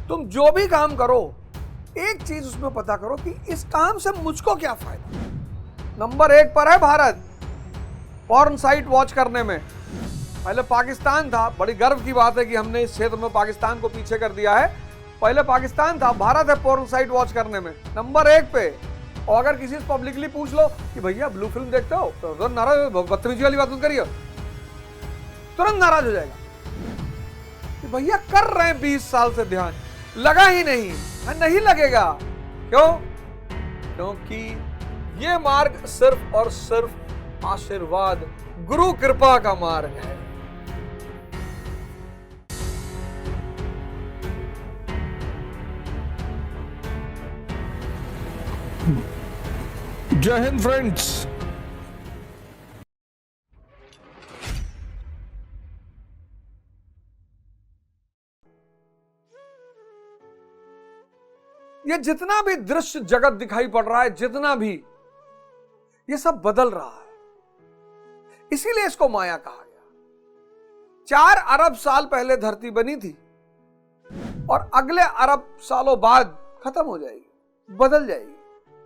तुम जो भी काम करो, एक चीज उसमें पता करो कि इस काम से मुझको क्या फायदा। नंबर 1 पर है भारत पॉर्न साइट वॉच करने में। पहले पाकिस्तान था, बड़ी गर्व की बात है कि हमने इस क्षेत्र में पाकिस्तान को पीछे कर दिया है। पहले पाकिस्तान था, भारत है पॉर्न साइट वॉच करने में नंबर 1 पे। और अगर किसी से पब्लिकली पूछ लो कि भैया ब्लू फिल्म देखते हो, तो नाराज, बदतमीजी वाली बात मत करिए, तुरंत नाराज हो जाएगा कि भैया कर रहे हैं 20 साल से ध्यान, लगा ही नहीं, नहीं लगेगा। क्यों? क्योंकि ये मार्ग सिर्फ और सिर्फ आशीर्वाद, गुरु कृपा का मार्ग है। जय हिंद फ्रेंड्स। ये जितना भी दृश्य जगत दिखाई पड़ रहा है, जितना भी, ये सब बदल रहा है, इसीलिए इसको माया कहा गया। 4 अरब साल पहले धरती बनी थी और अगले अरब सालों बाद खत्म हो जाएगी, बदल जाएगी।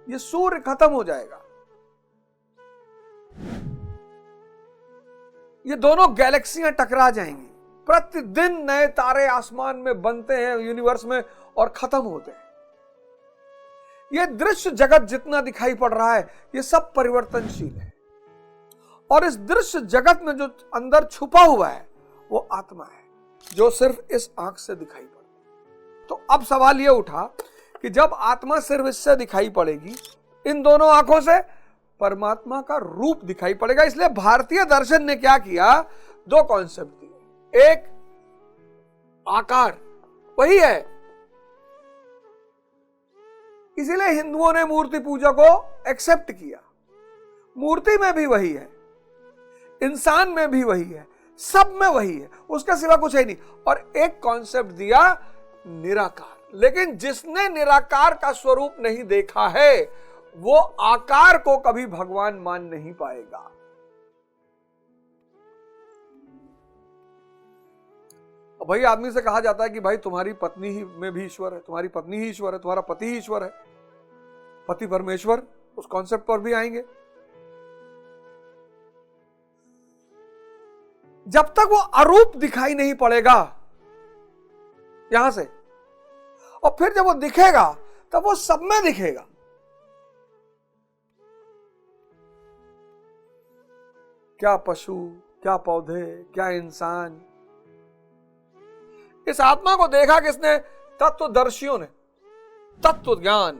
ये सूर्य खत्म हो जाएगा। ये दोनों गैलेक्सियां टकरा जाएंगी। प्रतिदिन नए तारे आसमान में बनते हैं, यूनिवर्स में, और खत्म होते हैं। ये दृश्य जगत जितना दिखाई पड़ रहा है, ये सब परिवर्तनशील है। और इस दृश्य जगत में जो अंदर छुपा हुआ है, वो आत्मा है, जो सिर्फ इस आंख से दिखाई पड़ती। तो अब सवाल ये उठा कि जब आत्मा सिर्फ इससे दिखाई पड़ेगी, इन दोनों आंखों से परमात्मा का रूप दिखाई पड़ेगा। इसलिए भारतीय दर्शन ने क्या किया, 2 कॉन्सेप्ट दिए। एक आकार, वही है। इसीलिए हिंदुओं ने मूर्ति पूजा को एक्सेप्ट किया। मूर्ति में भी वही है, इंसान में भी वही है, सब में वही है, उसके सिवा कुछ है नहीं। और एक कॉन्सेप्ट दिया, निराकार। लेकिन जिसने निराकार का स्वरूप नहीं देखा है, वो आकार को कभी भगवान मान नहीं पाएगा। भाई आदमी से कहा जाता है कि भाई तुम्हारी पत्नी ही में भी ईश्वर है, तुम्हारी पत्नी ही ईश्वर है, तुम्हारा पति ही ईश्वर है, पति परमेश्वर, उस कॉन्सेप्ट पर भी आएंगे। जब तक वो अरूप दिखाई नहीं पड़ेगा यहां से, और फिर जब वो दिखेगा तब वो सब में दिखेगा। क्या पशु, क्या पौधे, क्या इंसान। इस आत्मा को देखा किसने? तत्वदर्शियों ने। तत्व ज्ञान,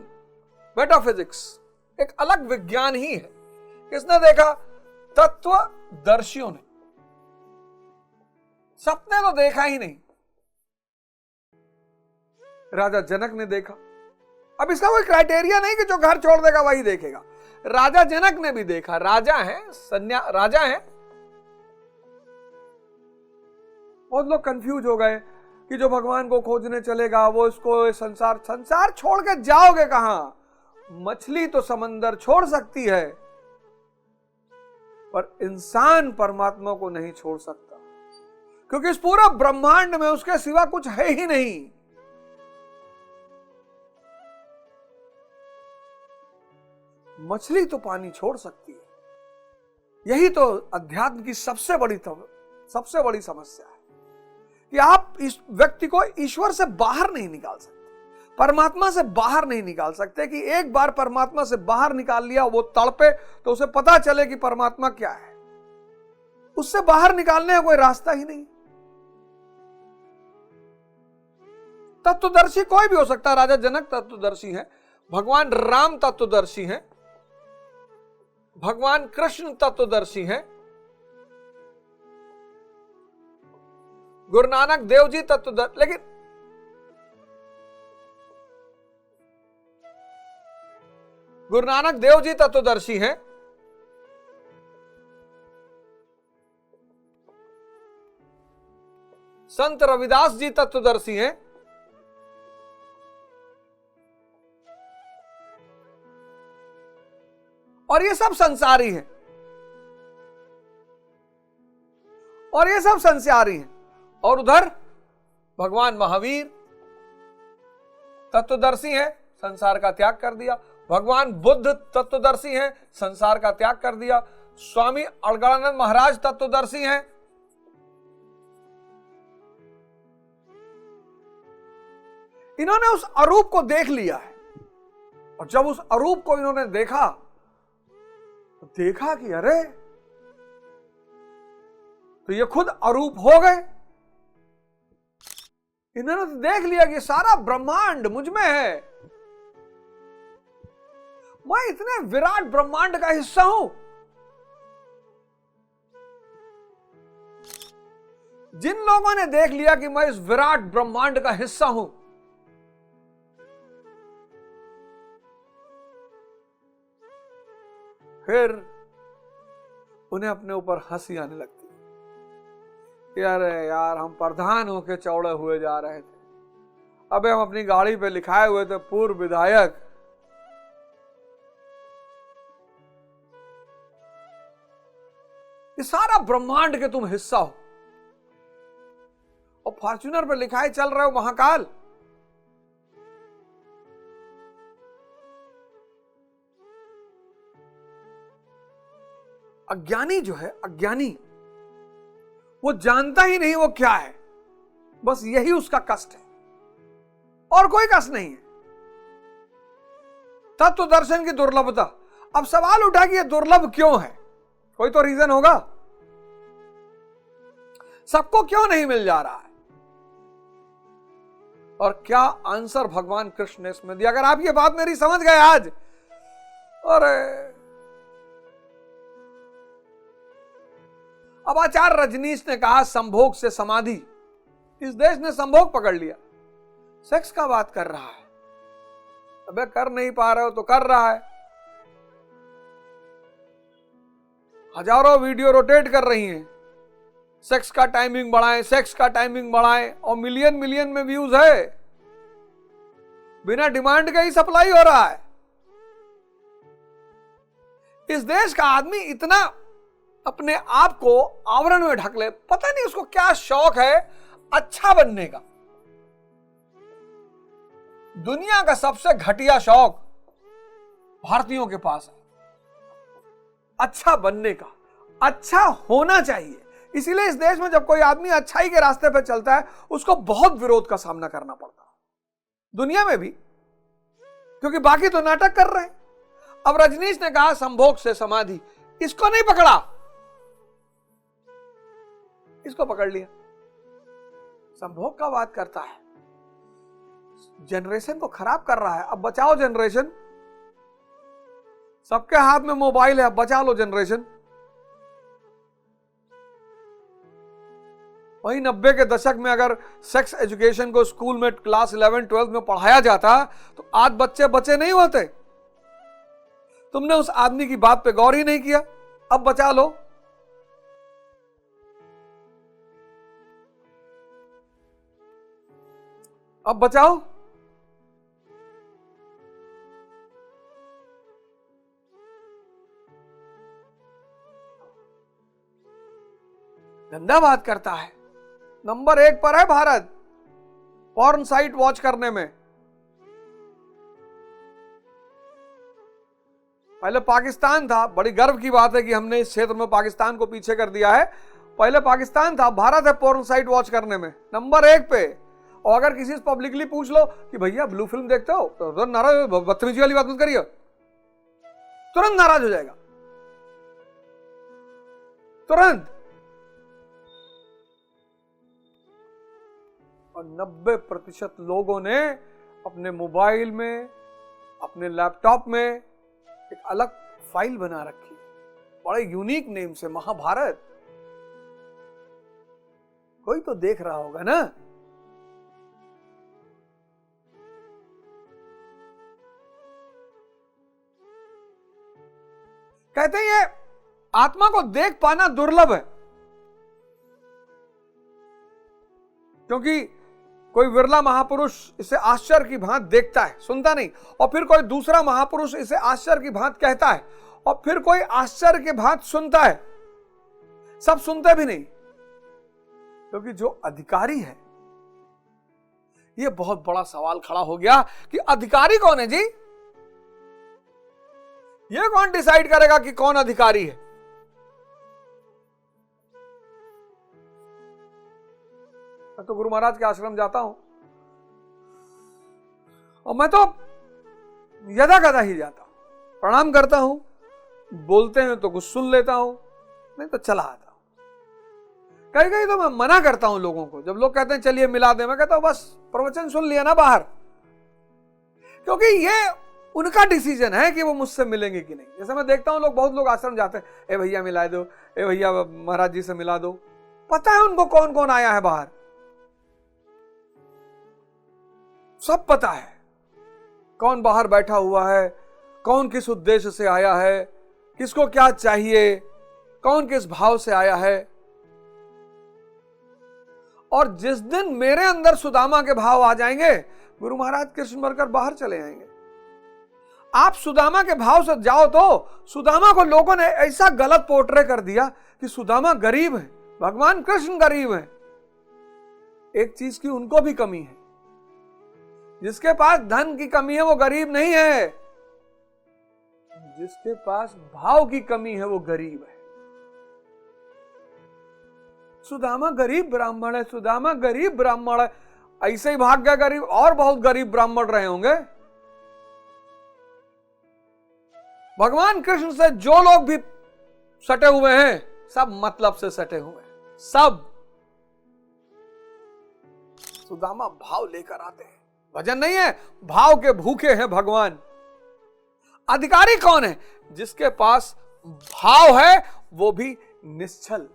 मेटाफिजिक्स एक अलग विज्ञान ही है। किसने देखा? तत्वदर्शियों ने। सबने तो देखा ही नहीं। राजा जनक ने देखा। अब इसका कोई क्राइटेरिया नहीं कि जो घर छोड़ देगा वही देखेगा। राजा जनक ने भी देखा, राजा है, राजा है। बहुत लोग कंफ्यूज हो गए कि जो भगवान को खोजने चलेगा वो इसको संसार छोड़ के जाओगे कहां? मछली तो समंदर छोड़ सकती है, पर इंसान परमात्मा को नहीं छोड़ सकता, क्योंकि इस पूरा ब्रह्मांड में उसके सिवा कुछ है ही नहीं। मछली तो पानी छोड़ सकती है। यही तो अध्यात्म की सबसे बड़ी समस्या है कि आप इस व्यक्ति को ईश्वर से बाहर नहीं निकाल सकते, परमात्मा से बाहर नहीं निकाल सकते। कि एक बार परमात्मा से बाहर निकाल लिया, वो तड़पे तो उसे पता चले कि परमात्मा क्या है। उससे बाहर निकालने का कोई रास्ता ही नहीं। तत्वदर्शी कोई भी हो सकता है। राजा जनक तत्वदर्शी हैं, भगवान राम तत्वदर्शी हैं, भगवान कृष्ण तत्वदर्शी हैं, गुरु नानक देव जी तत्वदर्शी। लेकिन गुरु नानक देव जी तत्वदर्शी हैं, संत रविदास जी तत्वदर्शी हैं, और ये सब संसारी हैं, और ये सब संसारी हैं। और उधर भगवान महावीर, तत्वदर्शी हैं, संसार का त्याग कर दिया। भगवान बुद्ध तत्वदर्शी हैं, संसार का त्याग कर दिया। स्वामी अलगानंद महाराज तत्वदर्शी हैं, इन्होंने उस अरूप को देख लिया है। और जब उस अरूप को इन्होंने देखा तो देखा कि अरे तो ये खुद अरूप हो गए। इन्होंने तो देख लिया कि सारा ब्रह्मांड मुझ में है, मैं इतने विराट ब्रह्मांड का हिस्सा हूं। जिन लोगों ने देख लिया कि मैं इस विराट ब्रह्मांड का हिस्सा हूं, फिर उन्हें अपने ऊपर हंसी आने लगती है। अरे यार, हम प्रधान होके चौड़े हुए जा रहे थे, अबे हम अपनी गाड़ी पे लिखाए हुए थे पूर्व विधायक। ये सारा ब्रह्मांड के तुम हिस्सा हो, और फॉर्च्यूनर पे लिखाए चल रहे हो महाकाल। अज्ञानी जो है, अज्ञानी वो जानता ही नहीं वो क्या है, बस यही उसका कष्ट है और कोई कष्ट नहीं है। तत्व दर्शन की दुर्लभता। अब सवाल उठा कि ये दुर्लभ क्यों है, कोई तो रीजन होगा। सबको क्यों नहीं मिल जा रहा है, और क्या आंसर भगवान कृष्ण ने इसमें दिया। अगर आप ये बात मेरी समझ गए आज, और अब आचार्य रजनीश ने कहा संभोग से समाधि। इस देश ने संभोग पकड़ लिया, सेक्स का बात कर रहा है। अबे कर नहीं पा रहे हो तो कर रहा है। हजारों वीडियो रोटेट कर रही हैं, सेक्स का टाइमिंग बढ़ाएं, सेक्स का टाइमिंग बढ़ाएं, और मिलियन मिलियन में व्यूज है। बिना डिमांड का ही सप्लाई हो रहा है। इस देश का आदमी इतना अपने आप को आवरण में ढक ले, पता नहीं उसको क्या शौक है अच्छा बनने का। दुनिया का सबसे घटिया शौक भारतीयों के पास है, अच्छा बनने का, अच्छा होना चाहिए। इसीलिए इस देश में जब कोई आदमी अच्छाई के रास्ते पर चलता है, उसको बहुत विरोध का सामना करना पड़ता है, दुनिया में भी, क्योंकि बाकी तो नाटक कर रहे हैं। अब रजनीश ने कहा संभोग से समाधि, इसको नहीं पकड़ा, इसको पकड़ लिया। संभोग का बात करता है, जनरेशन को खराब कर रहा है। अब बचाओ जनरेशन, सबके हाथ में मोबाइल है, अब बचा लो जनरेशन। वही 90 के दशक में अगर सेक्स एजुकेशन को स्कूल में क्लास 11, 12 में पढ़ाया जाता तो आज बच्चे बचे नहीं होते। तुमने उस आदमी की बात पे गौर ही नहीं किया, अब बचा लो। अब बचाओ। गंदा बात करता है। नंबर 1 पर है भारत पॉर्न साइट वॉच करने में। पहले पाकिस्तान था, बड़ी गर्व की बात है कि हमने इस क्षेत्र में पाकिस्तान को पीछे कर दिया है। पहले पाकिस्तान था, भारत है पॉर्न साइट वॉच करने में नंबर 1 पे। और अगर किसी से पब्लिकली पूछ लो कि भैया ब्लू फिल्म देखते हो, तो नाराज, बदतमीजी वाली बात मत करिए, तुरंत नाराज हो जाएगा, तुरंत। और 90% लोगों ने अपने मोबाइल में, अपने लैपटॉप में एक अलग फाइल बना रखी, बड़े यूनिक नेम से, महाभारत। कोई तो देख रहा होगा ना। कहते हैं ये आत्मा को देख पाना दुर्लभ है, क्योंकि कोई विरला महापुरुष इसे आश्चर्य की भांति देखता है, सुनता नहीं, और फिर कोई दूसरा महापुरुष इसे आश्चर्य की भांति कहता है, और फिर कोई आश्चर्य के भांति सुनता है। सब सुनते भी नहीं, क्योंकि जो अधिकारी है ये बहुत बड़ा सवाल खड़ा हो गया कि अधिकारी कौन है जी? ये कौन डिसाइड करेगा कि कौन अधिकारी है? मैं तो गुरु महाराज के आश्रम जाता हूं और मैं तो यदा कदा ही जाता हूं, प्रणाम करता हूं, बोलते हैं तो कुछ सुन लेता हूं, नहीं तो चला आता हूं। कहीं कहीं तो मैं मना करता हूं लोगों को, जब लोग कहते हैं चलिए मिला दे, मैं कहता हूं बस प्रवचन सुन लिया ना बाहर, क्योंकि ये उनका डिसीजन है कि वो मुझसे मिलेंगे कि नहीं। जैसे मैं देखता हूं लोग, बहुत लोग आश्रम जाते हैं, ए भैया मिला दो, ए भैया महाराज जी से मिला दो। पता है उनको कौन कौन आया है बाहर, सब पता है कौन बाहर बैठा हुआ है, कौन किस उद्देश्य से आया है, किसको क्या चाहिए, कौन किस भाव से आया है। और जिस दिन मेरे अंदर सुदामा के भाव आ जाएंगे, गुरु महाराज कृष्ण बनकर बाहर चले आएंगे। आप सुदामा के भाव से जाओ तो सुदामा को लोगों ने ऐसा गलत पोर्ट्रे कर दिया कि सुदामा गरीब है, भगवान कृष्ण गरीब है। एक चीज की उनको भी कमी है, जिसके पास धन की कमी है वो गरीब नहीं है, जिसके पास भाव की कमी है वो गरीब है। सुदामा गरीब ब्राह्मण है, सुदामा गरीब ब्राह्मण है, ऐसे ही भाग गया गरीब, और बहुत गरीब ब्राह्मण रहे होंगे। भगवान कृष्ण से जो लोग भी सटे हुए हैं, सब मतलब से सटे हुए हैं, सब। सुदामा भाव लेकर आते हैं, भजन नहीं है, भाव के भूखे हैं भगवान। अधिकारी कौन है? जिसके पास भाव है, वो भी निश्चल।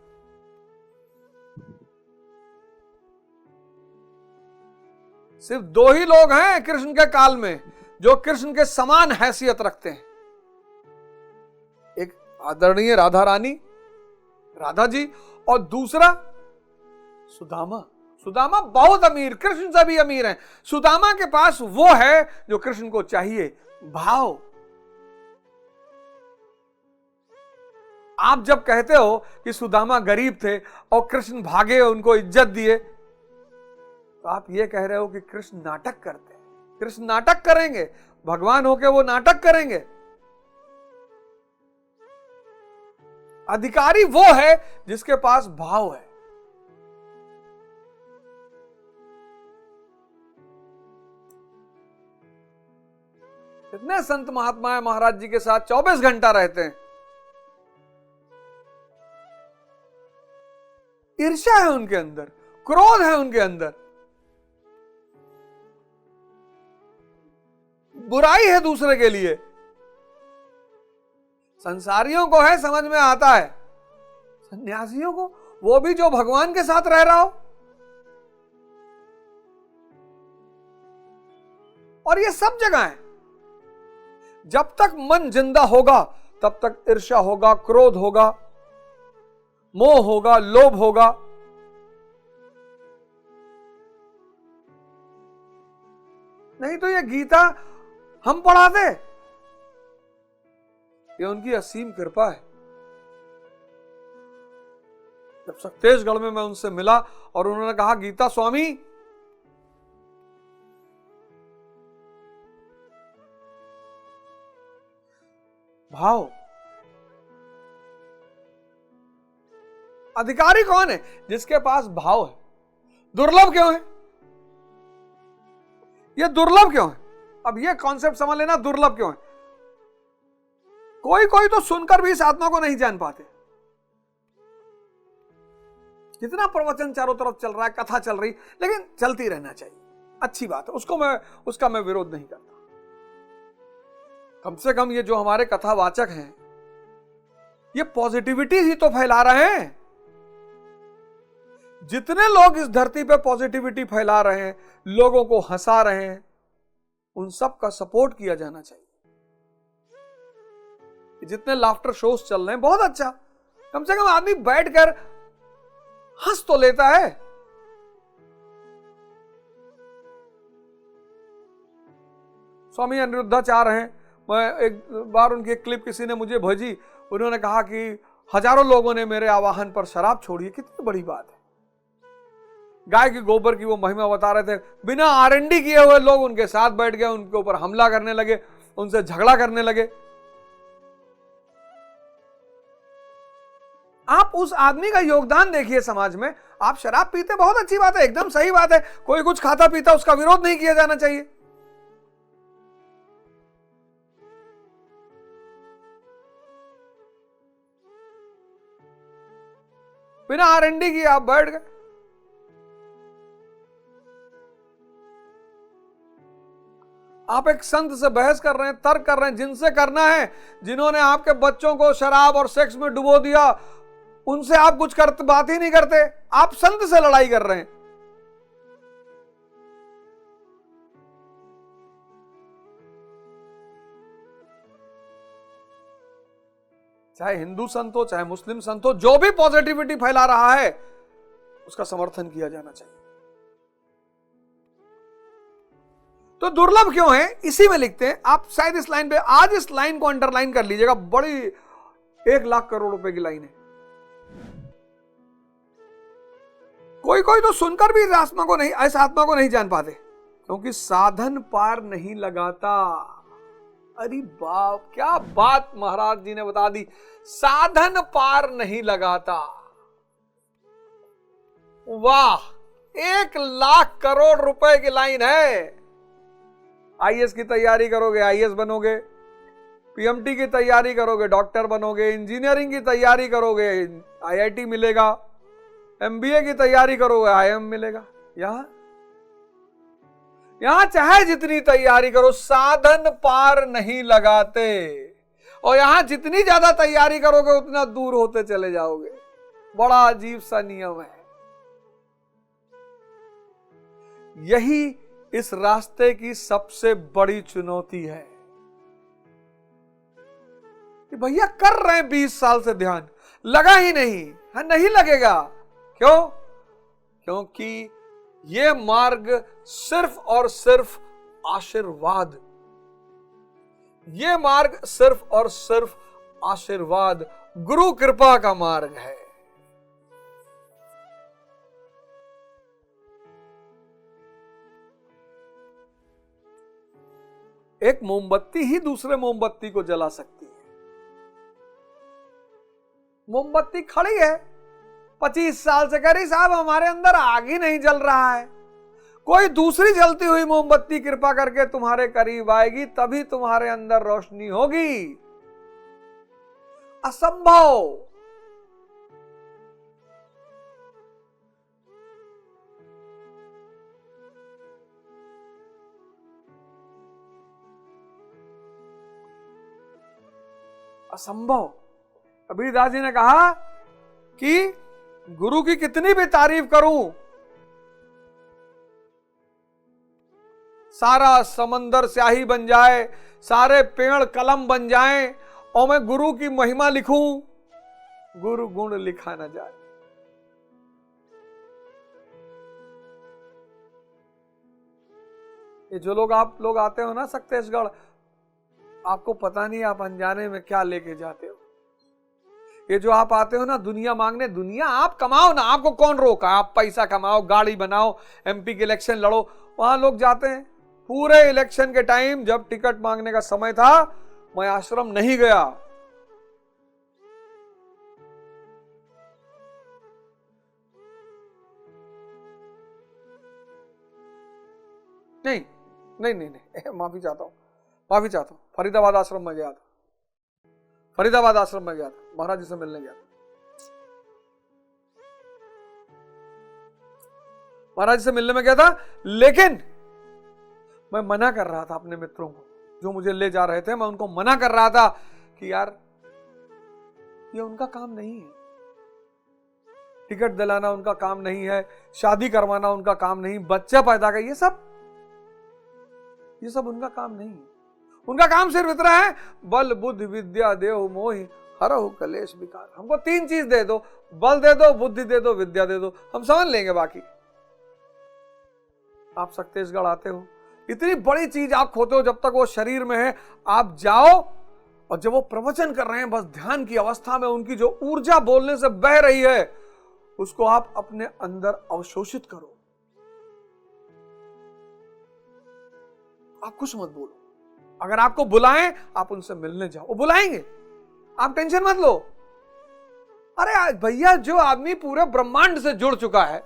सिर्फ दो ही लोग हैं कृष्ण के काल में जो कृष्ण के समान हैसियत रखते हैं, एक आदरणीय राधा रानी, राधा जी, और दूसरा सुदामा। सुदामा बहुत अमीर, कृष्ण से भी अमीर है। सुदामा के पास वो है जो कृष्ण को चाहिए, भाव। आप जब कहते हो कि सुदामा गरीब थे और कृष्ण भागे, उनको इज्जत दिए, तो आप ये कह रहे हो कि कृष्ण नाटक करते हैं। कृष्ण नाटक करेंगे, भगवान होके वो नाटक करेंगे। अधिकारी वो है जिसके पास भाव है। इतने संत महात्मा महाराज जी के साथ 24 घंटा रहते हैं। ईर्ष्या है उनके अंदर, क्रोध है उनके अंदर, बुराई है दूसरे के लिए। संसारियों को है, समझ में आता है, सन्यासियों को, वो भी जो भगवान के साथ रह रहा हो। और ये सब जगह है। जब तक मन जिंदा होगा तब तक ईर्ष्या होगा, क्रोध होगा, मोह होगा, लोभ होगा। नहीं तो ये गीता हम पढ़ाते, ये उनकी असीम कृपा है। जब सत्तेजगढ़ में मैं उनसे मिला और उन्होंने कहा गीता स्वामी, भाव। अधिकारी कौन है? जिसके पास भाव है। दुर्लभ क्यों है? ये दुर्लभ क्यों है? अब ये कॉन्सेप्ट समझ लेना, दुर्लभ क्यों है। कोई कोई तो सुनकर भी इस आत्मा को नहीं जान पाते। कितना प्रवचन चारों तरफ चल रहा है, कथा चल रही, लेकिन चलती रहना चाहिए, अच्छी बात है, उसका मैं विरोध नहीं करता। कम से कम ये जो हमारे कथावाचक हैं, ये पॉजिटिविटी ही तो फैला रहे हैं। जितने लोग इस धरती पे पॉजिटिविटी फैला रहे हैं, लोगों को हंसा रहे हैं, उन सब का सपोर्ट किया जाना चाहिए। जितने लाफ्टर शोज चल रहे हैं, बहुत अच्छा, कम से कम आदमी बैठकर हंस तो लेता है। स्वामी अनिरुद्धाचार्य हैं, मैं एक बार उनकी एक क्लिप किसी ने मुझे भेजी, उन्होंने कहा कि हजारों लोगों ने मेरे आवाहन पर शराब छोड़ी है। कितनी बड़ी बात है। गाय के गोबर की वो महिमा बता रहे थे, बिना आरएनडी किए हुए लोग उनके साथ बैठ गए, उनके ऊपर हमला करने लगे, उनसे झगड़ा करने लगे। आप उस आदमी का योगदान देखिए समाज में। आप शराब पीते, बहुत अच्छी बात है, एकदम सही बात है, कोई कुछ खाता पीता उसका विरोध नहीं किया जाना चाहिए। बिना आरएनडी किए आप बैठ गए। आप एक संत से बहस कर रहे हैं, तर्क कर रहे हैं, जिनसे करना है, जिन्होंने आपके बच्चों को शराब और सेक्स में डुबो दिया, उनसे आप कुछ करते, बात ही नहीं करते। आप संत से लड़ाई कर रहे हैं। चाहे हिंदू संत हो, चाहे मुस्लिम संत हो, जो भी पॉजिटिविटी फैला रहा है उसका समर्थन किया जाना चाहिए। तो दुर्लभ क्यों है, इसी में लिखते हैं आप। शायद इस लाइन पे, आज इस लाइन को अंडरलाइन कर लीजिएगा, बड़ी 1,00,000 करोड़ रुपए की लाइन है। कोई कोई तो सुनकर भी इस आत्मा को नहीं जान पाते, क्योंकि साधन पार नहीं लगाता। अरे बाप, क्या बात महाराज जी ने बता दी, साधन पार नहीं लगाता। वाह, 1,00,000 करोड़ रुपए की लाइन है। आईएएस की तैयारी करोगे, आईएएस बनोगे, पीएमटी की तैयारी करोगे, डॉक्टर बनोगे, इंजीनियरिंग की तैयारी करोगे, आईआईटी मिलेगा, एमबीए की तैयारी करोगे, आईएम मिलेगा। यहां चाहे जितनी तैयारी करो, साधन पार नहीं लगाते। और यहां जितनी ज्यादा तैयारी करोगे उतना दूर होते चले जाओगे। बड़ा अजीब सा नियम है। यही इस रास्ते की सबसे बड़ी चुनौती है कि भैया कर रहे हैं 20 साल से ध्यान, लगा ही नहीं है, नहीं लगेगा। क्यों? क्योंकि ये मार्ग सिर्फ और सिर्फ आशीर्वाद, ये मार्ग सिर्फ और सिर्फ आशीर्वाद, गुरु कृपा का मार्ग है। एक मोमबत्ती ही दूसरे मोमबत्ती को जला सकती है। मोमबत्ती खड़ी है, 25 साल से कह रही साहब हमारे अंदर आग ही नहीं जल रहा है। कोई दूसरी जलती हुई मोमबत्ती कृपा करके तुम्हारे करीब आएगी, तभी तुम्हारे अंदर रोशनी होगी। असंभव। असंभव। कबीरदास जी ने कहा कि गुरु की कितनी भी तारीफ करूं, सारा समंदर स्याही बन जाए, सारे पेड़ कलम बन जाएं, और मैं गुरु की महिमा लिखूं, गुरु गुण लिखा न जाए। ये जो लोग आप लोग आते हो ना सक्तेशगढ़, आपको पता नहीं आप अनजाने में क्या लेके जाते हो। ये जो आप आते हो ना दुनिया मांगने, दुनिया आप कमाओ ना, आपको कौन रोका, आप पैसा कमाओ, गाड़ी बनाओ, एमपी के इलेक्शन लड़ो। वहां लोग जाते हैं, पूरे इलेक्शन के टाइम जब टिकट मांगने का समय था, मैं आश्रम नहीं गया। नहीं नहीं नहीं नहीं, माफी चाहता हूं, माफी चाहता हूं। फरीदाबाद आश्रम में गया था, फरीदाबाद आश्रम में गया था, महाराज जी से मिलने गया था। महाराज जी से मिलने में गया था, लेकिन मैं मना कर रहा था अपने मित्रों को जो मुझे ले जा रहे थे, मैं उनको मना कर रहा था कि यार ये उनका काम नहीं है, टिकट दिलाना उनका काम नहीं है, शादी करवाना उनका काम नहीं, बच्चा पैदा कर, ये सब उनका काम नहीं है। उनका काम सिर्फ इतना है, बल बुद्धि विद्या देव मोहि हरहु कलेश विकार। हमको 3 चीज दे दो, बल दे दो, बुद्धि दे दो, विद्या दे दो, हम समझ लेंगे बाकी। आप सक्तेशगढ़ आते हो, इतनी बड़ी चीज आप खोते हो, जब तक वो शरीर में है आप जाओ, और जब वो प्रवचन कर रहे हैं बस ध्यान की अवस्था में उनकी जो ऊर्जा बोलने से बह रही है, उसको आप अपने अंदर अवशोषित करो। आप कुछ मत बोलो। अगर आपको बुलाएं, आप उनसे मिलने जाओ, वो बुलाएंगे, आप टेंशन मत लो। अरे भैया, जो आदमी पूरे ब्रह्मांड से जुड़ चुका है,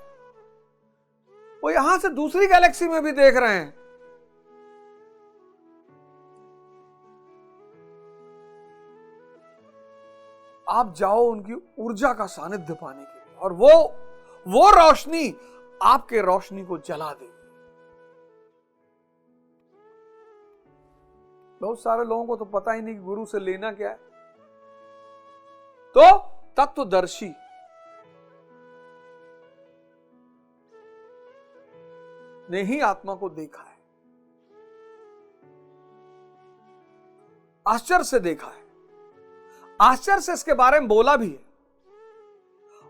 वो यहां से दूसरी गैलेक्सी में भी देख रहे हैं। आप जाओ उनकी ऊर्जा का सानिध्य पाने के लिए, और वो रोशनी आपके रोशनी को जला देगी। बहुत सारे लोगों को तो पता ही नहीं कि गुरु से लेना क्या है। तो तत्वदर्शी ने ही आत्मा को देखा है, आश्चर्य से देखा है, आश्चर्य से इसके बारे में बोला भी है,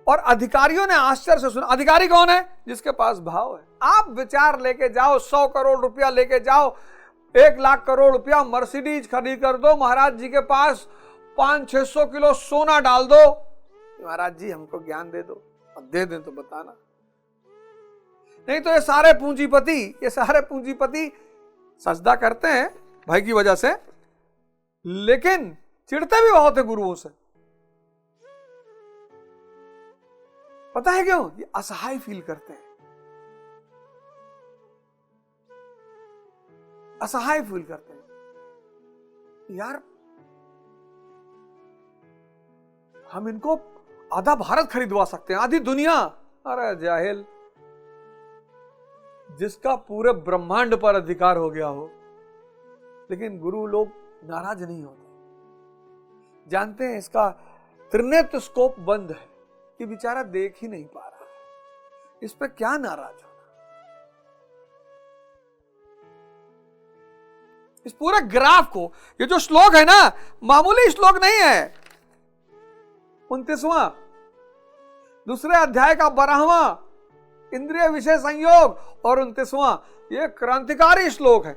और अधिकारियों ने आश्चर्य से सुना। अधिकारी कौन है? जिसके पास भाव है। आप विचार लेके जाओ, 100 करोड़ रुपया लेके जाओ, 1 लाख करोड़ रुपया मर्सिडीज खरीद कर दो, महाराज जी के पास 500-600 किलो सोना डाल दो, महाराज जी हमको ज्ञान दे दो, और दे दें तो बताना। नहीं तो ये सारे पूंजीपति सजदा करते हैं भाई की वजह से, लेकिन चिढ़ते भी बहुत है गुरुओं से। पता है क्यों? ये असहाय फील करते हैं, असहाय फील करते हैं। यार, हम इनको आधा भारत खरीदवा सकते हैं, आधी दुनिया। अरे जाहिल, जिसका पूरे ब्रह्मांड पर अधिकार हो गया हो। लेकिन गुरु लोग नाराज नहीं होते, जानते हैं इसका त्रिनेत्र स्कोप बंद है, कि बेचारा देख ही नहीं पा रहा है, इस पे क्या नाराज होना। इस पूरे ग्राफ को, ये जो श्लोक है ना, मामूली श्लोक नहीं है। 29वां दूसरे अध्याय का 12वां इंद्रिय विषय संयोग, और 29वां ये क्रांतिकारी श्लोक है।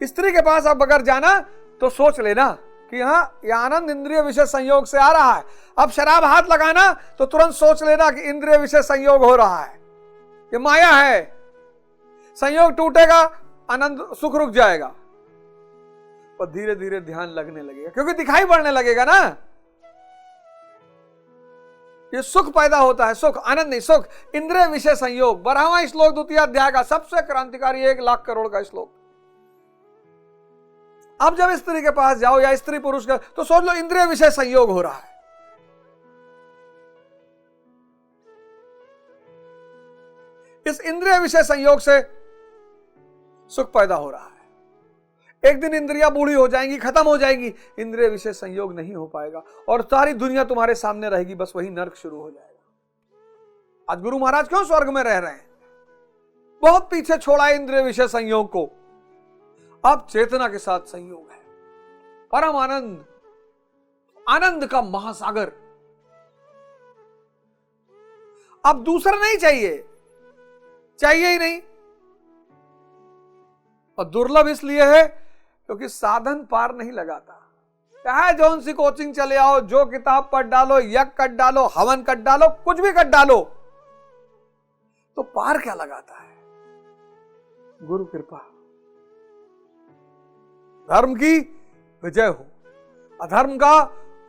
स्त्री के पास अब अगर जाना तो सोच लेना कि हाँ, ये आनंद इंद्रिय विषय संयोग से आ रहा है। अब शराब हाथ लगाना तो तुरंत सोच लेना कि इंद्रिय विषय संयोग हो रहा है, ये माया है। संयोग टूटेगा, आनंद सुख रुक जाएगा, और धीरे धीरे ध्यान लगने लगेगा, क्योंकि दिखाई पड़ने लगेगा ना। ये सुख पैदा होता है, सुख, आनंद नहीं, सुख। इंद्रिय विषय संयोग, 12वां श्लोक द्वितीय अध्याय का सबसे क्रांतिकारी 1 लाख करोड़ का श्लोक। अब जब स्त्री के पास जाओ या स्त्री पुरुष का, तो सोच लो इंद्रिय विषय संयोग हो रहा है। इस इंद्रिय विषय संयोग से सुख पैदा हो रहा है। एक दिन इंद्रियां बूढ़ी हो जाएंगी, खत्म हो जाएंगी, इंद्रिय विषय संयोग नहीं हो पाएगा, और सारी दुनिया तुम्हारे सामने रहेगी, बस वही नर्क शुरू हो जाएगा। आज गुरु महाराज क्यों स्वर्ग में रह रहे हैं? बहुत पीछे छोड़ा है इंद्रिय विषय संयोग को, अब चेतना के साथ संयोग है, परम आनंद, आनंद का महासागर। अब दूसरा नहीं चाहिए, चाहिए ही नहीं। और दुर्लभ इसलिए है क्योंकि साधन पार नहीं लगाता। चाहे जौन सी कोचिंग चले आओ, जो किताब पढ़ डालो, यज्ञ कर डालो, हवन कर डालो, कुछ भी कर डालो, तो पार क्या लगाता है? गुरु कृपा। धर्म की विजय हो, अधर्म का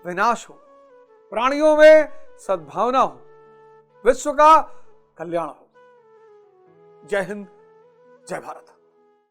विनाश हो, प्राणियों में सद्भावना हो, विश्व का कल्याण हो। जय हिंद, जय भारत।